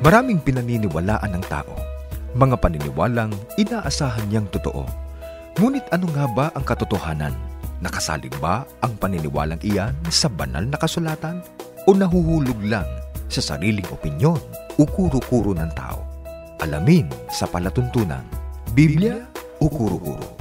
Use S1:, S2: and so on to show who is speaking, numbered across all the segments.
S1: Maraming pinaniniwalaan ng tao, mga paniniwalang inaasahan niyang totoo. Ngunit ano nga ba ang katotohanan? Nakasalig ba ang paniniwalang iyan sa banal na kasulatan? O nahuhulog lang sa sariling opinyon o kuro-kuro ng tao? Alamin sa palatuntunan, Biblia o kuro-kuro?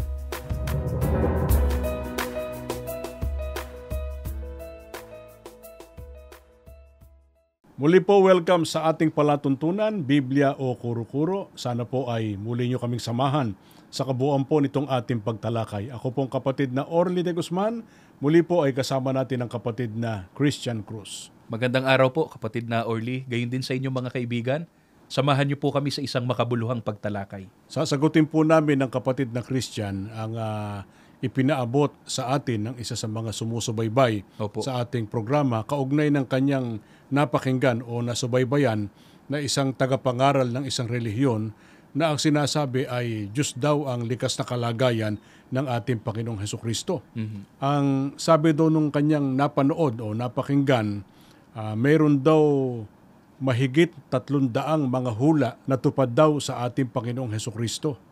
S2: Muli po, welcome sa ating palatuntunan, Biblia o Kuro-Kuro. Sana po ay muli nyo kaming samahan sa kabuuan po nitong ating pagtalakay. Ako pong kapatid na Orly de Guzman, muli po ay kasama natin ang kapatid na Christian Cruz.
S3: Magandang araw po, kapatid na Orly. Gayon din sa inyo mga kaibigan. Samahan niyo po kami sa isang makabuluhang pagtalakay.
S2: Sasagutin po namin ng kapatid na Christian ang ipinaabot sa atin ng isa sa mga sumusubaybay sa ating programa kaugnay ng kanyang napakinggan o nasubaybayan na isang tagapangaral ng isang relihiyon na ang sinasabi ay Diyos daw ang likas na kalagayan ng ating Panginoong Hesukristo. Ang sabi daw nung kanyang napanood o napakinggan, mayroon daw mahigit 300 mga hula na tupad daw sa ating Panginoong Hesukristo.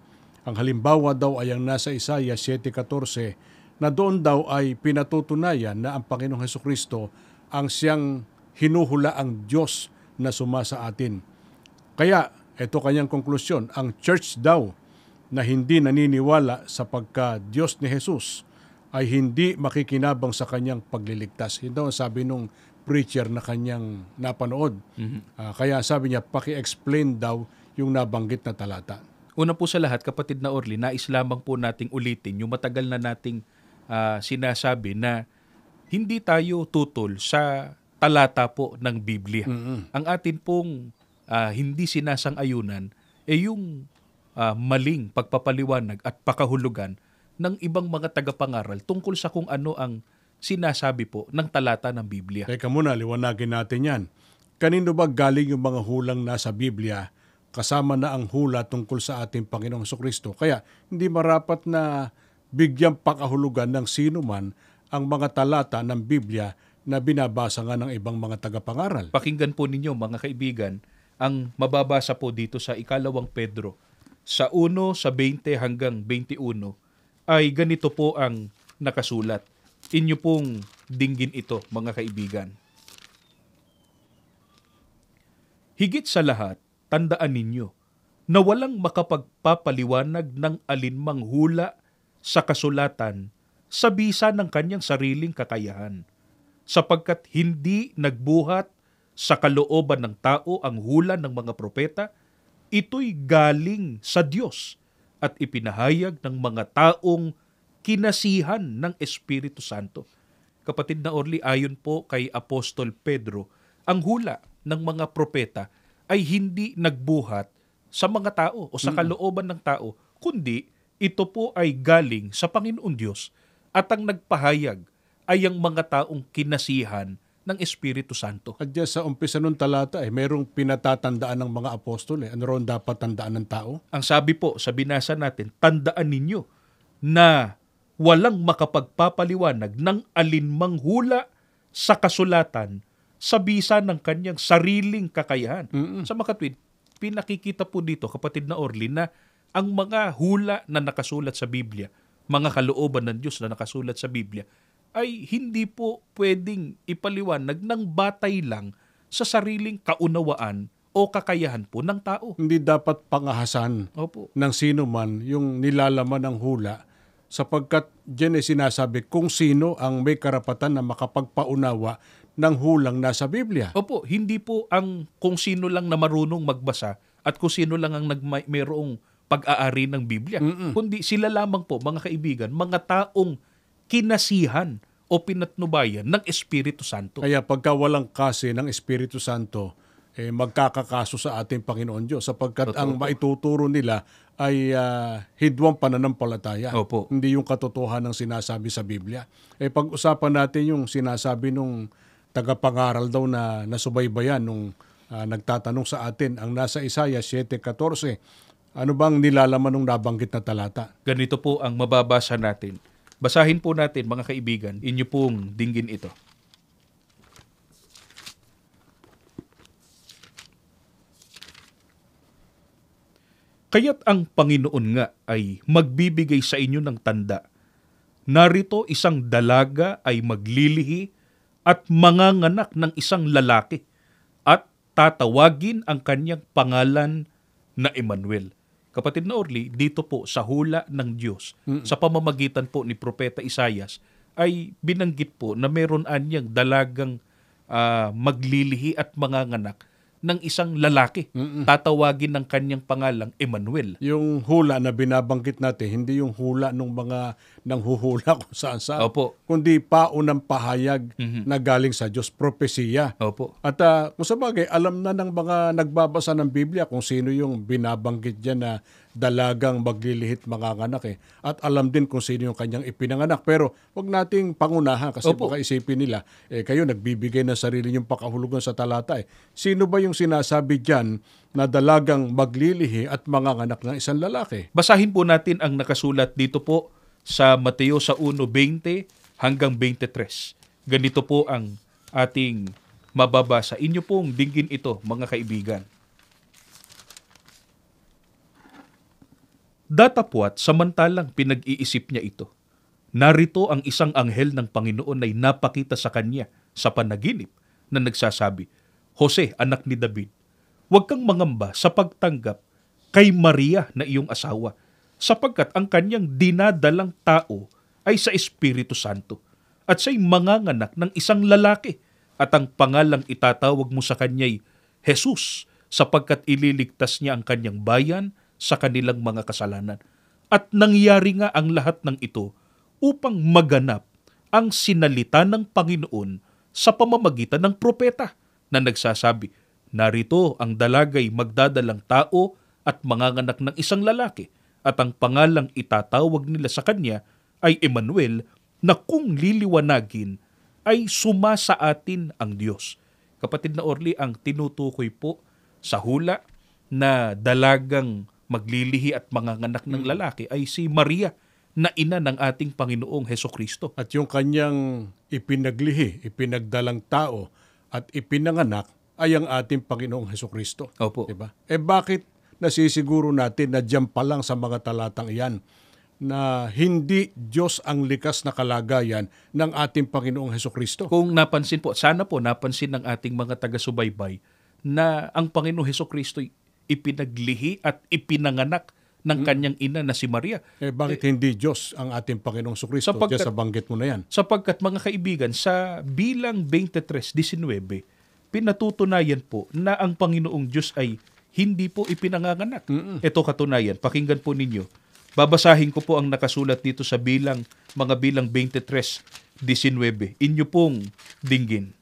S2: Ang halimbawa daw ay ang nasa Isaiah 7:14 na doon daw ay pinatutunayan na ang Panginoong Hesukristo ang siyang hinuhula ang Diyos na sumasa atin. Kaya, ito kanyang konklusyon, ang church daw na hindi naniniwala sa pagka-Diyos ni Jesus ay hindi makikinabang sa kanyang pagliligtas. Ito ang sabi nung preacher na kanyang napanood. Kaya sabi niya, paki-explain daw yung nabanggit na talata.
S3: Una po sa lahat, kapatid na Orly, nais lamang po nating ulitin yung matagal na nating sinasabi na hindi tayo tutol sa talata po ng Biblia. Ang atin pong hindi sinasang-ayunan ay yung maling pagpapaliwanag at pakahulugan ng ibang mga tagapangaral tungkol sa kung ano ang sinasabi po ng talata ng Biblia.
S2: Teka muna, liwanagin natin yan. Kanino ba galing yung mga hulang nasa Biblia kasama na ang hula tungkol sa ating Panginoong Hesukristo? Kaya hindi marapat na bigyang pakahulugan ng sino man ang mga talata ng Biblia na binabasa nga ng ibang mga tagapangaral.
S3: Pakinggan po ninyo mga kaibigan, ang mababasa po dito sa 2 Pedro, sa 1, sa 20 hanggang 21, ay ganito po ang nakasulat. Inyo pong dinggin ito mga kaibigan. Higit sa lahat, tandaan ninyo na walang makapagpapaliwanag ng alinmang hula sa kasulatan sa bisa ng kanyang sariling kakayahan, sapagkat hindi nagbuhat sa kalooban ng tao ang hula ng mga propeta, ito'y galing sa Diyos at ipinahayag ng mga taong kinasihan ng Espiritu Santo. Kapatid na Orly, ayon po kay Apostol Pedro, ang hula ng mga propeta ay hindi nagbuhat sa mga tao o sa kalooban ng tao, kundi ito po ay galing sa Panginoon Diyos at ang nagpahayag ay ang mga taong kinasihan ng Espiritu Santo.
S2: At diyan sa umpisa ng talata, mayroong pinatatandaan ng mga apostol. Ano ron dapat tandaan ng tao?
S3: Ang sabi po sa binasa natin, tandaan ninyo na walang makapagpapaliwanag ng alinmang hula sa kasulatan sa bisa ng kanyang sariling kakayahan. Sa makatwid, pinakikita po dito, kapatid na Orly, na ang mga hula na nakasulat sa Biblia, mga kalooban ng Diyos na nakasulat sa Biblia, ay hindi po pwedeng ipaliwanag ng batay lang sa sariling kaunawaan o kakayahan po ng tao.
S2: Hindi dapat pangahasan ng sino man yung nilalaman ng hula, sapagkat diyan ay sinasabi kung sino ang may karapatan na makapagpaunawa ng hulang nasa Biblia.
S3: Opo, hindi po ang kung sino lang na marunong magbasa at kung sino lang ang mayroong pag-aari ng Biblia, kundi sila lamang po, mga kaibigan, mga taong kinasihan o pinatnubayan ng Espiritu Santo.
S2: Kaya pagka walang kasi ng Espiritu Santo, magkakakaso sa ating Panginoon Diyos, sapagkat ang maituturo nila ay hidwang pananampalataya. Hindi yung katotohanan ng sinasabi sa Biblia. Pag-usapan natin yung sinasabi nung tagapangaral daw na nasubaybayan nung nagtatanong sa atin, ang nasa Isaiah 7:14. Ano bang nilalaman ng nabanggit na talata?
S3: Ganito po ang mababasa natin. Basahin po natin, mga kaibigan, inyo pong dinggin ito. Kaya't ang Panginoon nga ay magbibigay sa inyo ng tanda. Narito isang dalaga ay maglilihi at manganganak ng isang lalaki at tatawagin ang kanyang pangalan na Emmanuel. Kapatid na Orly, dito po sa hula ng Diyos, sa pamamagitan po ni Propeta Isaias, ay binanggit po na meron anyang dalagang maglilihi at manganganak ng isang lalaki. Tatawagin ng kanyang pangalang Emmanuel.
S2: Yung hula na binabanggit natin, hindi yung hula ng mga nanghuhula kung saan-saan.
S3: Opo.
S2: Kundi paunang pahayag na galing sa Diyos, propesiya.
S3: Opo.
S2: At kung sabagay, alam na ng mga nagbabasa ng Biblia kung sino yung binabanggit dyan na dalagang maglilihit manganganak eh. At alam din kung sino yung kanyang ipinanganak. Pero wag nating pangunahan kasi baka isipin nila, kayo nagbibigay ng sarili yung pakahulugan sa talata eh. Sino ba yung sinasabi dyan na dalagang maglilihi at manganganak ng isang lalaki?
S3: Basahin po natin ang nakasulat dito po sa Mateo sa 1:20 hanggang 23. Ganito po ang ating mababasa. Inyo pong dinggin ito, mga kaibigan. Datapwat, samantalang pinag-iisip niya ito, narito ang isang anghel ng Panginoon ay napakita sa kanya sa panaginip na nagsasabi, Jose, anak ni David, huwag kang mangamba sa pagtanggap kay Maria na iyong asawa, sapagkat ang kanyang dinadalang tao ay sa Espiritu Santo, at siya'y manganganak ng isang lalaki, at ang pangalang itatawag mo sa kanya'y Jesus, sapagkat ililigtas niya ang kanyang bayan sa kanilang mga kasalanan. At nangyari nga ang lahat ng ito upang maganap ang sinalita ng Panginoon sa pamamagitan ng propeta na nagsasabi, narito ang dalagay magdadalang tao at manganganak ng isang lalaki, at ang pangalang itatawag nila sa kanya ay Emmanuel, na kung liliwanagin ay sumasa atin ang Diyos. Kapatid na Orly, ang tinutukoy po sa hula na dalagang maglilihi at manganganak ng lalaki ay si Maria na ina ng ating Panginoong Hesukristo.
S2: At yung kanyang ipinaglihi, ipinagdalang tao at ipinanganak ay ang ating Panginoong Hesukristo.
S3: Opo.
S2: Diba? Bakit nasisiguro natin na diyan pa lang sa mga talatang iyan na hindi Diyos ang likas na kalagayan ng ating Panginoong Hesukristo?
S3: Kung napansin po, sana po napansin ng ating mga taga-subaybay na ang Panginoong Hesukristo ipinaglihi at ipinanganak ng kanyang ina na si Maria.
S2: Bakit hindi Diyos ang ating Panginoong Hesukristo? Diyan sa banggit mo na yan.
S3: Sapagkat mga kaibigan, sa bilang 23:19, pinatutunayan po na ang Panginoong Diyos ay hindi po ipinanganganak. Ito katunayan, pakinggan po ninyo. Babasahin ko po ang nakasulat dito sa mga bilang 23:19. Inyo pong dinggin.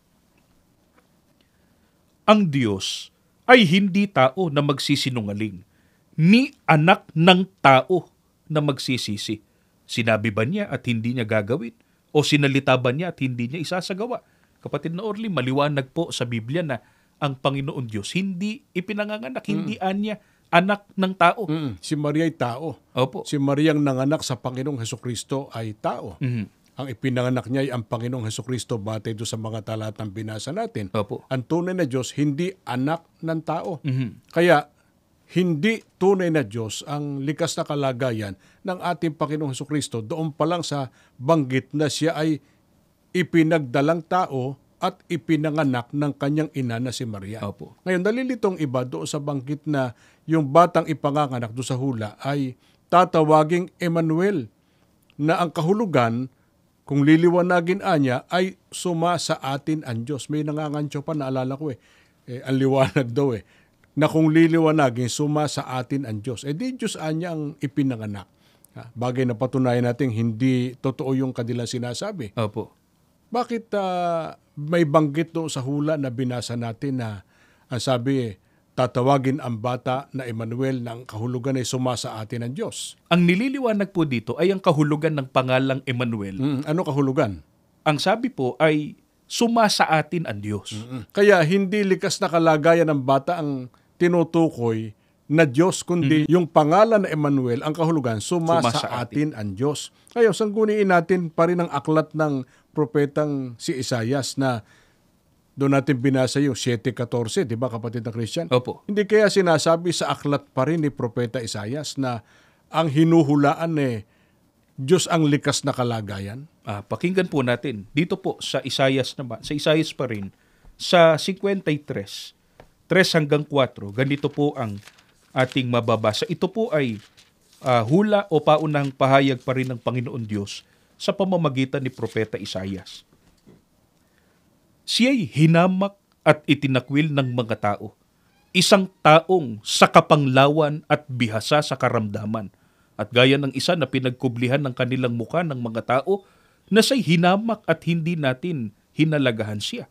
S3: Ang Diyos ay hindi tao na magsisinungaling, ni anak ng tao na magsisisi. Sinabi ba niya at hindi niya gagawin? O sinalita ba niya at hindi niya isasagawa? Kapatid na Orly, maliwanag po sa Biblia na ang Panginoon Diyos hindi ipinanganganak, hindi anya anak ng tao.
S2: Si Maria ay tao.
S3: Opo.
S2: Si Maria ang nanganak sa Panginoong Hesukristo ay tao. Ang ipinanganak niya ay ang Panginoong Hesukristo batay doon sa mga talatang binasa natin.
S3: Opo.
S2: Ang tunay na Diyos, hindi anak ng tao. Kaya, hindi tunay na Diyos ang likas na kalagayan ng ating Panginoong Hesukristo. Doon pa lang sa banggit na siya ay ipinagdalang tao at ipinanganak ng kanyang ina na si Maria.
S3: Opo.
S2: Ngayon, nalilitong iba doon sa banggit na yung batang ipanganganak doon sa hula ay tatawaging Emmanuel, na ang kahulugan, kung liliwanagin anya, ay suma sa atin ang Diyos. May nangangansyo pa, naalala ko ang liwanag daw na kung liliwanagin, suma sa atin ang Diyos. Di Diyos anya ang ipinanganak. Bagay na patunayan natin, hindi totoo yung kanilang sinasabi.
S3: Opo.
S2: Bakit may banggit doon sa hula na binasa natin na ang sabi, tatawagin ang bata na Emmanuel na ang kahulugan ay suma sa atin ang Diyos?
S3: Ang nililiwanag po dito ay ang kahulugan ng pangalang Emmanuel.
S2: Ano kahulugan?
S3: Ang sabi po ay suma sa atin ang Diyos.
S2: Kaya hindi likas na kalagayan ng bata ang tinutukoy na Diyos, kundi yung pangalan na Emmanuel, ang kahulugan, suma sa atin ang Diyos. Kaya sangguniin natin pa rin ang aklat ng propetang si Isaias na Doon natin binasa yung 7:14, di ba kapatid na Christian?
S3: Opo.
S2: Hindi kaya sinasabi sa aklat pa rin ni Propeta Isaias na ang hinuhulaan Diyos ang likas na kalagayan?
S3: Pakinggan po natin. Dito po sa Isaias naman, sa Isaias pa rin, sa 53, 3 hanggang 4, ganito po ang ating mababasa. Ito po ay hula o paunang pahayag pa rin ng Panginoon Diyos sa pamamagitan ni Propeta Isaias. Siya'y hinamak at itinakwil ng mga tao, isang taong sa kapanglawan at bihasa sa karamdaman, at gaya ng isa na pinagkublihan ng kanilang mukha ng mga tao na siya'y hinamak at hindi natin hinalagahan siya.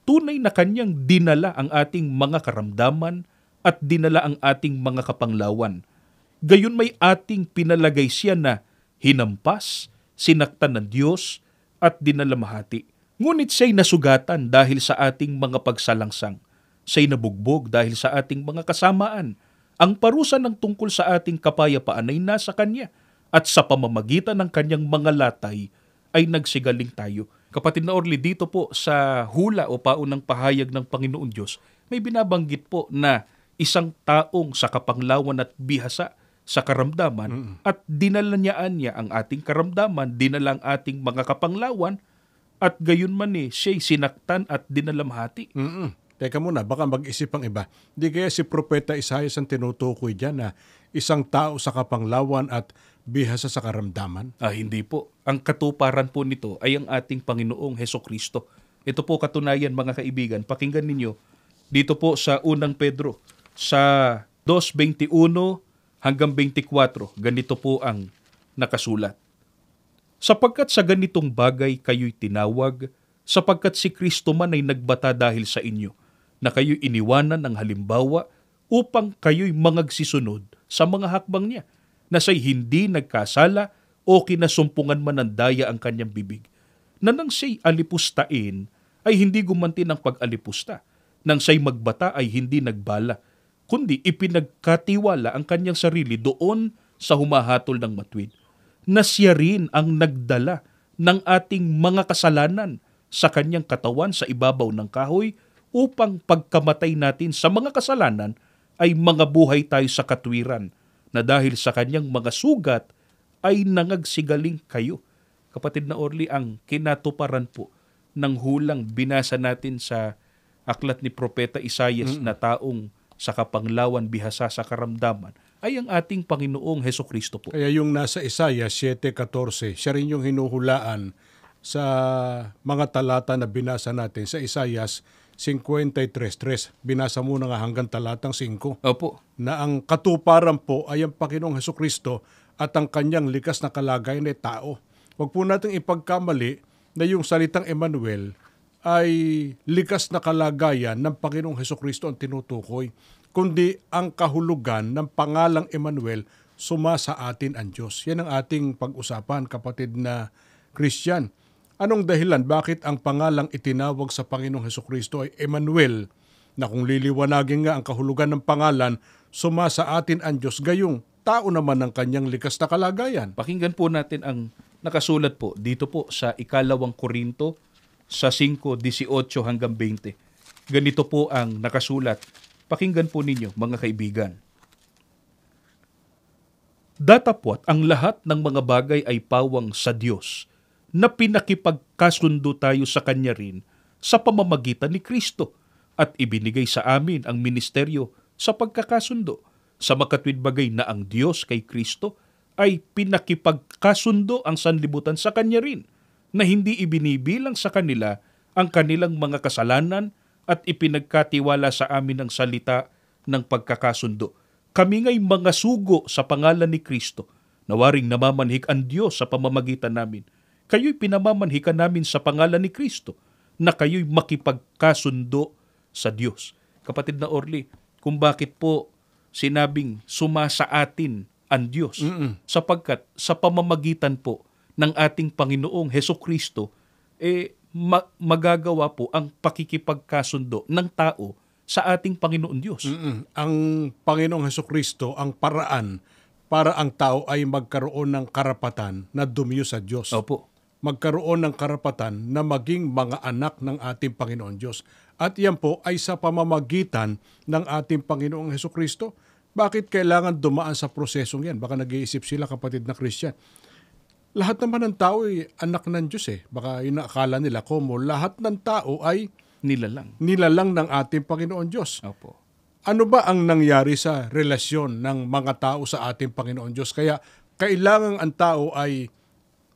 S3: Tunay na kanyang dinala ang ating mga karamdaman at dinala ang ating mga kapanglawan. Gayon may ating pinalagay siya na hinampas, sinaktan ng Diyos at dinalamhati. Ngunit siya'y nasugatan dahil sa ating mga pagsalangsang. Siya'y nabugbog dahil sa ating mga kasamaan. Ang parusa ng tungkol sa ating kapayapaan ay nasa Kanya, at sa pamamagitan ng Kanyang mga latay ay nagsigaling tayo. Kapatid na Orly, dito po sa hula o paunang pahayag ng Panginoon Diyos, may binabanggit po na isang taong sa kapanglawan at bihasa sa karamdaman at dinala niya ang ating karamdaman, dinala ang ating mga kapanglawan, at gayon man siya'y sinaktan at dinalamhati.
S2: Teka muna, baka mag-isip ang iba. Di kaya si Propeta Isaias ang tinutukoy dyan na isang tao sa kapanglawan at bihasa sa karamdaman?
S3: Hindi po. Ang katuparan po nito ay ang ating Panginoong Hesukristo. Ito po katunayan, mga kaibigan. Pakinggan ninyo dito po sa 1 Pedro, sa 2:21 hanggang 24. Ganito po ang nakasulat. Sapagkat sa ganitong bagay kayo'y tinawag, sapagkat si Kristo man ay nagbata dahil sa inyo, na kayo'y iniwanan ng halimbawa upang kayo'y mangagsisunod sa mga hakbang niya, na siya'y hindi nagkasala o kinasumpungan man ng daya ang kanyang bibig, na nang siya'y alipustain ay hindi gumanti ng pag-alipusta, nang siya'y magbata ay hindi nagbala, kundi ipinagkatiwala ang kanyang sarili doon sa humahatol ng matuwid, na siya rin ang nagdala ng ating mga kasalanan sa kanyang katawan sa ibabaw ng kahoy upang pagkamatay natin sa mga kasalanan ay mga buhay tayo sa katwiran, na dahil sa kanyang mga sugat ay nangagsigaling kayo. Kapatid na Orly, ang kinatuparan po ng hulang binasa natin sa aklat ni Propeta Isaias na taong sa kapanglawan bihasa sa karamdaman ay ang ating Panginoong Hesukristo po.
S2: Kaya yung nasa Isaiah 7:14, siya rin yung hinuhulaan sa mga talata na binasa natin sa Isaiah 53:3. Binasa muna nga hanggang talatang 5.
S3: Opo.
S2: Na ang katuparan po ay ang Panginoong Hesukristo at ang kanyang likas na kalagayan ay tao. Huwag po natin ipagkamali na yung salitang Emmanuel ay likas na kalagayan ng Panginoong Hesukristo ang tinutukoy, kundi ang kahulugan ng pangalang Emmanuel, sumasa atin ang Diyos. Yan ang ating pag-usapan, kapatid na Christian. Anong dahilan bakit ang pangalang itinawag sa Panginoong Hesukristo ay Emmanuel, na kung liliwanagin nga ang kahulugan ng pangalan, sumasa atin ang Diyos, gayong tao naman ng kanyang likas na kalagayan?
S3: Pakinggan po natin ang nakasulat po dito po sa 2 Korinto sa 5:18 hanggang 20. Ganito po ang nakasulat. Pakinggan po ninyo, mga kaibigan. Datapwat ang lahat ng mga bagay ay pawang sa Diyos, na pinakipagkasundo tayo sa Kanya rin sa pamamagitan ni Kristo, at ibinigay sa amin ang ministeryo sa pagkakasundo, sa makatwid bagay na ang Diyos kay Kristo ay pinakipagkasundo ang sanlibutan sa Kanya rin, na hindi ibinibilang sa kanila ang kanilang mga kasalanan, at ipinagkatiwala sa amin ang salita ng pagkakasundo. Kami nga'y mga sugo sa pangalan ni Kristo, nawaring namamanhik ang Diyos sa pamamagitan namin. Kayo'y pinamamanhikan namin sa pangalan ni Kristo, na kayo'y makipagkasundo sa Diyos. Kapatid na Orly, kung bakit po sinabing sumasa atin ang Diyos, sapagkat sa pamamagitan po ng ating Panginoong Hesukristo, magagawa po ang pakikipagkasundo ng tao sa ating Panginoon Diyos.
S2: Ang Panginoong Hesukristo ang paraan para ang tao ay magkaroon ng karapatan na dumiyo sa Diyos.
S3: Opo.
S2: magkaroon ng karapatan na maging mga anak ng ating Panginoon Diyos. At yan po ay sa pamamagitan ng ating Panginoong Hesukristo. Bakit kailangan dumaan sa prosesong yan? Baka nag-iisip sila, kapatid na Christian. Lahat naman ng tao ay anak ng Diyos eh. Baka inaakala nila, lahat ng tao ay nilalang ng ating Panginoon Diyos.
S3: Opo.
S2: Ano ba ang nangyari sa relasyon ng mga tao sa ating Panginoon Diyos? Kaya kailangan ang tao ay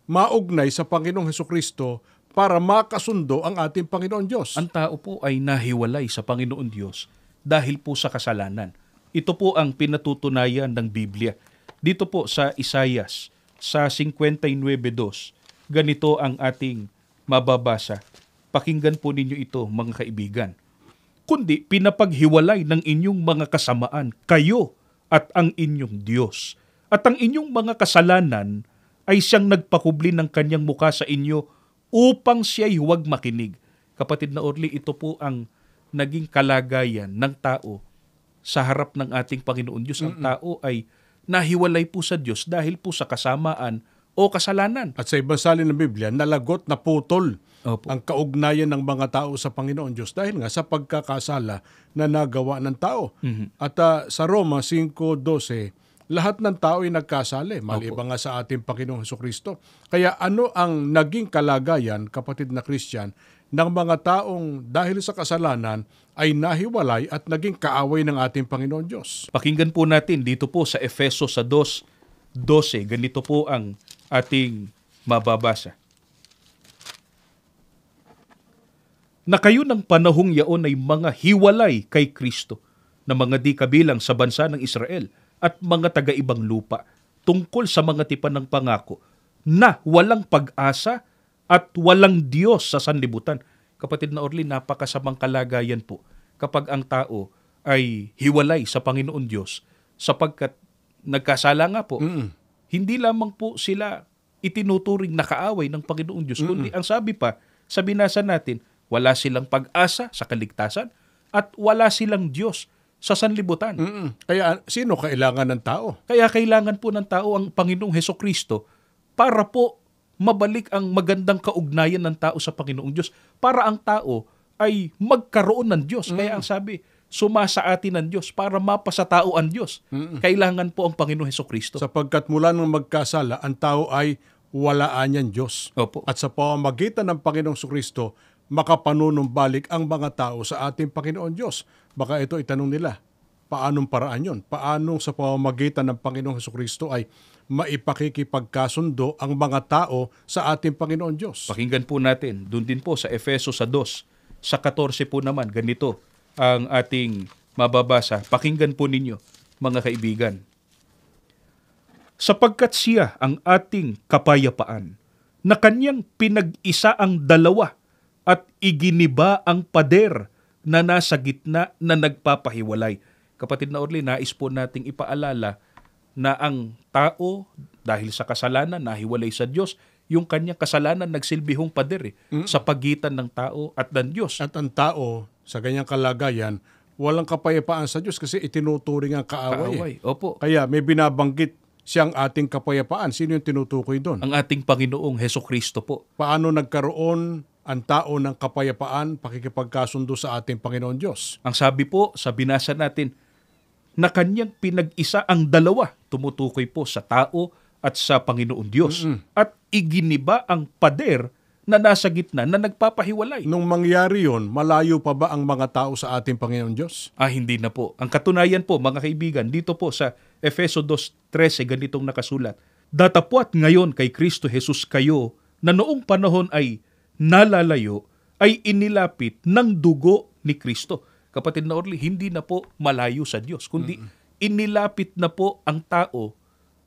S2: maugnay sa Panginoong Hesukristo para makasundo ang ating Panginoon Diyos.
S3: Ang tao po ay nahiwalay sa Panginoon Diyos dahil po sa kasalanan. Ito po ang pinatutunayan ng Biblia. Dito po sa Isaias, sa 59:2, ganito ang ating mababasa. Pakinggan po ninyo ito, mga kaibigan. Kundi pinapaghiwalay ng inyong mga kasamaan kayo at ang inyong Diyos. At ang inyong mga kasalanan ay siyang nagpakubli ng kanyang mukha sa inyo upang siya'y huwag makinig. Kapatid na Orly, ito po ang naging kalagayan ng tao sa harap ng ating Panginoon Diyos. Ang tao ay nahiwalay po sa Diyos dahil po sa kasamaan o kasalanan.
S2: At sa ibang salin ng Biblia, nalagot na putol
S3: Opo.
S2: ang kaugnayan ng mga tao sa Panginoon Diyos dahil nga sa pagkakasala na nagawa ng tao. At sa Roma 5:12, lahat ng tao ay nagkasala, maliban nga sa ating Panginoong Hesukristo. Kaya ano ang naging kalagayan, kapatid na Christian, ng mga taong dahil sa kasalanan ay nahiwalay at naging kaaway ng ating Panginoon Diyos?
S3: Pakinggan po natin dito po sa Efeso sa 2:12. Ganito po ang ating mababasa. Na kayo ng panahong yaon ay mga hiwalay kay Kristo, na mga di kabilang sa bansa ng Israel at mga taga-ibang lupa, tungkol sa mga tipan ng pangako, na walang pag-asa at walang Diyos sa sanlibutan. Kapatid na Orly, napakasamang kalagayan po kapag ang tao ay hiwalay sa Panginoon Diyos, sapagkat nagkasala nga po. Hindi lamang po sila itinuturing na kaaway ng Panginoon Diyos, kundi ang sabi pa, sa binasa natin, wala silang pag-asa sa kaligtasan at wala silang Diyos sa sanlibutan.
S2: Kaya sino kailangan ng tao?
S3: Kaya kailangan po ng tao ang Panginoong Hesukristo para po mabalik ang magandang kaugnayan ng tao sa Panginoong Diyos, para ang tao ay magkaroon ng Diyos. Kaya ang sabi, sumasa atin ng Diyos para mapasatao ang Diyos. Kailangan po ang Panginoong Hesukristo.
S2: Sapagkat mula nung magkasala, ang tao ay walaan niyang Diyos.
S3: Opo.
S2: At sa pamamagitan ng Panginoong Hesukristo, makapanunumbalik ang mga tao sa ating Panginoon Diyos. Baka ito itanong nila, paanong paraan yon? Paanong sa pamamagitan ng Panginoong Hesukristo ay maipakikipagkasundo ang mga tao sa ating Panginoon Diyos?
S3: Pakinggan po natin, doon din po sa Efeso sa 2, sa 14 po naman, ganito ang ating mababasa. Pakinggan po ninyo, mga kaibigan. Sapagkat siya ang ating kapayapaan, na kanyang pinag-isa ang dalawa at iginiba ang pader na nasa gitna na nagpapahiwalay. Kapatid na Orly, nais po nating ipaalala na ang tao, dahil sa kasalanan, nahiwalay sa Diyos, yung kanyang kasalanan nagsilbihong pader sa pagitan ng tao at ng Diyos.
S2: At ang tao, sa ganyang kalagayan, walang kapayapaan sa Diyos kasi itinuturing ang kaaway.
S3: Opo.
S2: Kaya may binabanggit siyang ating kapayapaan. Sino yung tinutukoy doon?
S3: Ang ating Panginoong Hesukristo po.
S2: Paano nagkaroon ang tao ng kapayapaan, pakikipagkasundo sa ating Panginoon Diyos?
S3: Ang sabi po sa binasa natin, na kanyang pinag-isa ang dalawa, tumutukoy po sa tao at sa Panginoon Diyos. At iginiba ang pader na nasa gitna na nagpapahiwalay.
S2: Nung mangyari yon, malayo pa ba ang mga tao sa ating Panginoon Diyos?
S3: Hindi na po. Ang katunayan po, mga kaibigan, dito po sa Efeso 2:13, ganitong nakasulat, datapwat ngayon kay Kristo Jesus kayo, na noong panahon ay nalalayo, ay inilapit ng dugo ni Kristo. Kapatid na Orly, hindi na po malayo sa Diyos, kundi inilapit na po ang tao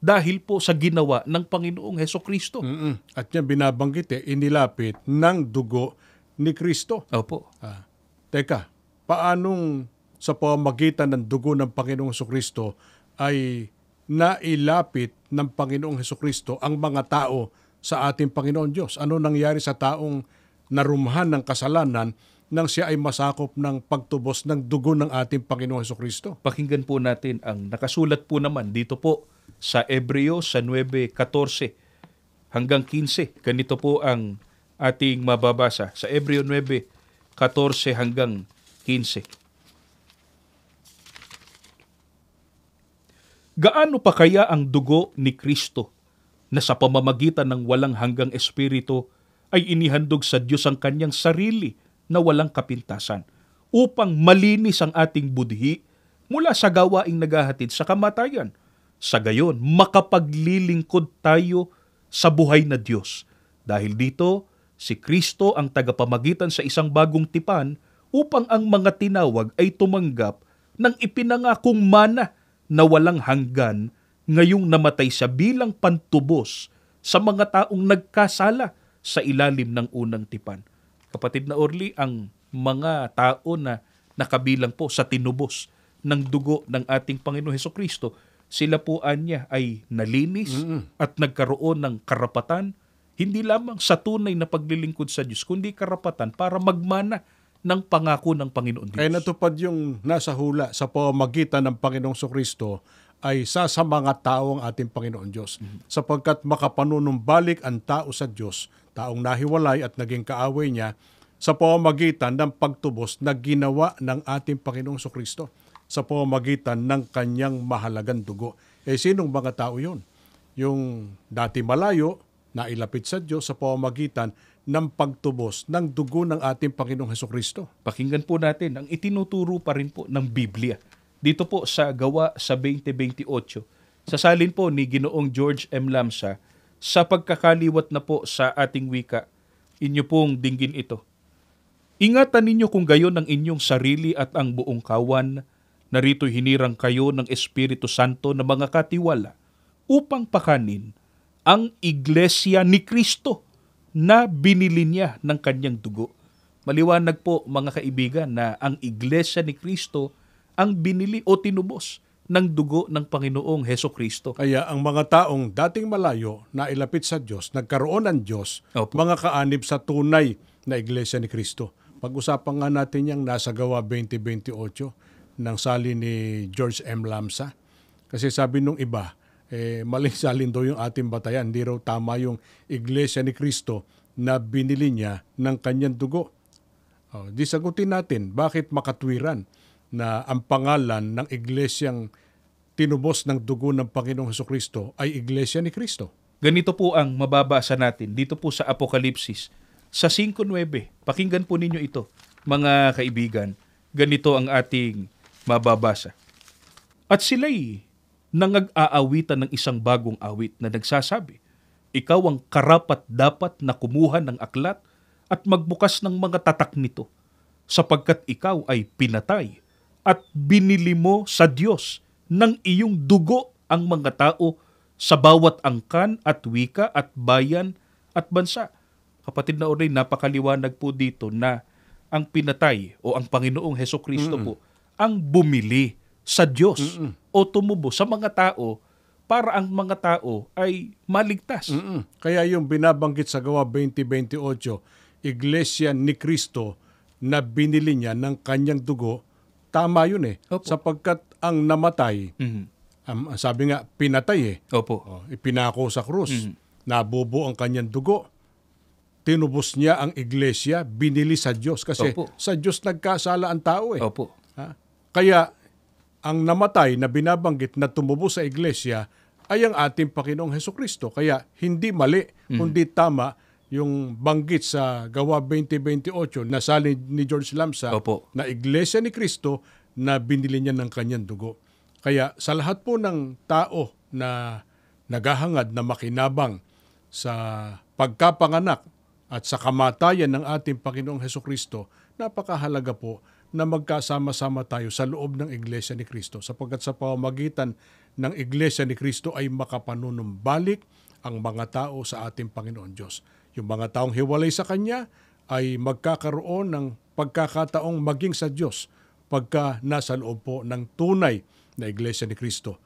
S3: dahil po sa ginawa ng Panginoong Hesukristo.
S2: At yan binabanggit, inilapit ng dugo ni Kristo.
S3: Opo.
S2: Teka, paanong sa pamamagitan ng dugo ng Panginoong Hesukristo ay nailapit ng Panginoong Hesukristo ang mga tao sa ating Panginoon Diyos? Ano nangyari sa taong narumhan ng kasalanan nang siya ay masakop ng pagtubos ng dugo ng ating Panginoong Hesukristo?
S3: Pakinggan po natin ang nakasulat po naman dito po sa Hebreo sa 9:14. hanggang 15. Ganito po ang ating mababasa sa Hebreo 9:14 hanggang 15. Gaano pa kaya ang dugo ni Kristo na sa pamamagitan ng walang hanggang espiritu ay inihandog sa Diyos ang kanyang sarili na walang kapintasan upang malinis ang ating budhi mula sa gawaing naghahatid sa kamatayan. Sa gayon, makapaglilingkod tayo sa buhay na Diyos. Dahil dito, si Kristo ang tagapamagitan sa isang bagong tipan upang ang mga tinawag ay tumanggap ng ipinangakong mana na walang hanggan ngayong namatay siya bilang pantubos sa mga taong nagkasala sa ilalim ng unang tipan. Kapatid na Orly, ang mga tao na nakabilang po sa tinubos ng dugo ng ating Panginoon Hesukristo, sila po anya ay nalinis at nagkaroon ng karapatan, hindi lamang sa tunay na paglilingkod sa Diyos, kundi karapatan para magmana ng pangako ng Panginoon Diyos.
S2: Kaya natupad yung nasa hula sa pamamagitan ng Panginoong Kristo ay sa mga taong ating Panginoon Diyos. Sapagkat makapanunumbalik ang tao sa Diyos, taong nahiwalay at naging kaaway niya, sa pamamagitan ng pagtubos na ginawa ng ating Panginoong Kristo, sa pamamagitan ng kanyang mahalagang dugo. Sinong mga tao yun? Yung dati malayo, nailapit sa Diyos sa pamamagitan ng pagtubos ng dugo ng ating Panginoong Hesukristo.
S3: Pakinggan po natin ang itinuturo pa rin po ng Biblia. Dito po sa Gawa sa 20:28, sasalin po ni Ginoong George M. Lamsa, sa pagkakaliwat na po sa ating wika, inyo pong dinggin ito. Ingatan ninyo kung gayon ang inyong sarili at ang buong kawan, narito'y hinirang kayo ng Espiritu Santo na mga katiwala upang pakanin ang Iglesia ni Kristo na binili niya ng kanyang dugo. Maliwanag po mga kaibigan na ang Iglesia ni Kristo ang binili o tinubos ng dugo ng Panginoong Hesukristo.
S2: Kaya ang mga taong dating malayo na ilapit sa Diyos, nagkaroon ng Diyos, mga kaanib sa tunay na Iglesia ni Kristo. Pag-usapan nga natin yung nasa Gawa 20:28 ng sali ni George M. Lamsa. Kasi sabi nung iba, maling salin daw yung ating batayan. Hindi raw tama yung Iglesia ni Kristo na binili niya ng kanyang dugo. Di sagutin natin, bakit makatwiran na ang pangalan ng iglesyang tinubos ng dugo ng Panginoong Hesukristo ay Iglesia ni Kristo?
S3: Ganito po ang mababasa natin dito po sa Apokalipsis sa 5:9. Pakinggan po ninyo ito, mga kaibigan. Ganito ang ating mababasa. At sila'y nangag-aawitan ng isang bagong awit na nagsasabi, ikaw ang karapat-dapat na kumuha ng aklat at magbukas ng mga tatak nito, sapagkat ikaw ay pinatay at binili mo sa Diyos ng iyong dugo ang mga tao sa bawat angkan at wika at bayan at bansa. Kapatid na Orly, napakaliwanag po dito na ang pinatay o ang Panginoong Hesukristo po ang bumili sa Diyos o tumubo sa mga tao para ang mga tao ay maligtas.
S2: Kaya yung binabanggit sa Gawa 20:28, Iglesia ni Kristo na binili niya ng kanyang dugo, tama yun
S3: Opo.
S2: Sapagkat ang namatay, sabi nga, pinatay
S3: Opo.
S2: Ipinako sa krus, nabubo ang kanyang dugo, tinubos niya ang iglesia, binili sa Diyos. Kasi sa Diyos nagkasala ang tao
S3: Opo.
S2: Kaya ang namatay na binabanggit na tumubo sa iglesia ay ang ating Panginoong Hesukristo. Kaya hindi mali, kundi tama yung banggit sa Gawa 20:28 na sali ni George Lamsa na Iglesia ni Kristo na binili niya ng kanyang dugo. Kaya sa lahat po ng tao na naghahangad na makinabang sa pagkapanganak at sa kamatayan ng ating Panginoong Hesukristo, napakahalaga po na magkasama-sama tayo sa loob ng Iglesia ni Kristo, sapagkat sa pamamagitan ng Iglesia ni Kristo ay makapanunumbalik ang mga tao sa ating Panginoon Diyos. Yung mga taong hiwalay sa Kanya ay magkakaroon ng pagkakataong maging sa Diyos pagka nasa loob po ng tunay na Iglesia ni Kristo.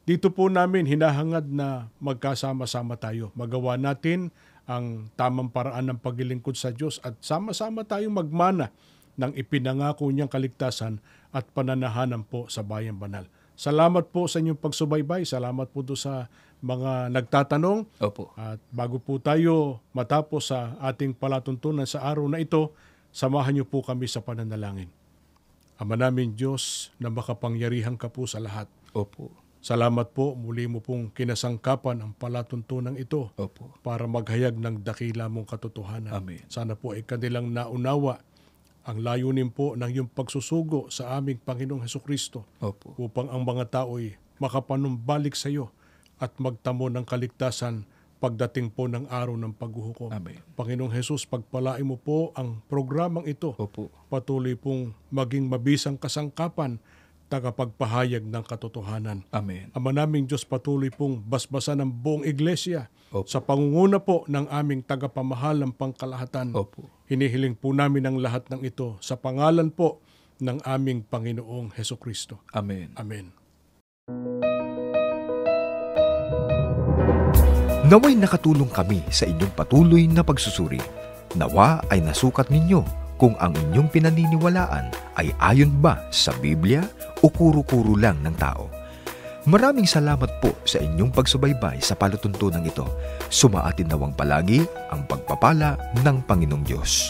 S2: Dito po namin hinahangad na magkasama-sama tayo. Magawa natin ang tamang paraan ng paglilingkod sa Diyos at sama-sama tayong magmana ng ipinangako niyang kaligtasan at pananahanan po sa Bayang Banal. Salamat po sa inyong pagsubaybay. Salamat po doon sa mga nagtatanong.
S3: Opo.
S2: At bago po tayo matapos sa ating palatuntunan sa araw na ito, samahan niyo po kami sa pananalangin. Ama namin Diyos na makapangyarihan ka po sa lahat.
S3: Opo.
S2: Salamat po, muli mo pong kinasangkapan ang palatuntunan ito.
S3: Opo.
S2: Para maghayag ng dakila mong katotohanan.
S3: Amen.
S2: Sana po ay kanilang naunawa ang layunin po ng iyong pagsusugo sa aming Panginoong Hesukristo.
S3: Opo.
S2: Upang ang mga tao'y makapanumbalik sa iyo at magtamo ng kaligtasan pagdating po ng araw ng paghuhukom.
S3: Amen.
S2: Panginoong Jesus, pagpalain mo po ang programang ito.
S3: Opo.
S2: Patuloy pong maging mabisang kasangkapan, tagapagpahayag ng katotohanan.
S3: Amen.
S2: Ama naming Diyos, patuloy pong basbasan ng buong iglesia.
S3: Opo.
S2: Sa pangunguna po ng aming tagapamahalang pangkalahatan.
S3: Opo.
S2: Hinihiling po namin ang lahat ng ito sa pangalan po ng aming Panginoong Hesukristo.
S3: Amen.
S2: Amen.
S1: Naway nakatulong kami sa inyong patuloy na pagsusuri. Nawa ay nasukat ninyo kung ang inyong pinaniniwalaan ay ayon ba sa Biblia o kuro-kuro lang ng tao. Maraming salamat po sa inyong pagsubaybay sa palatuntunan ito. Sumaatin nawang palagi ang pagpapala ng Panginoong Diyos.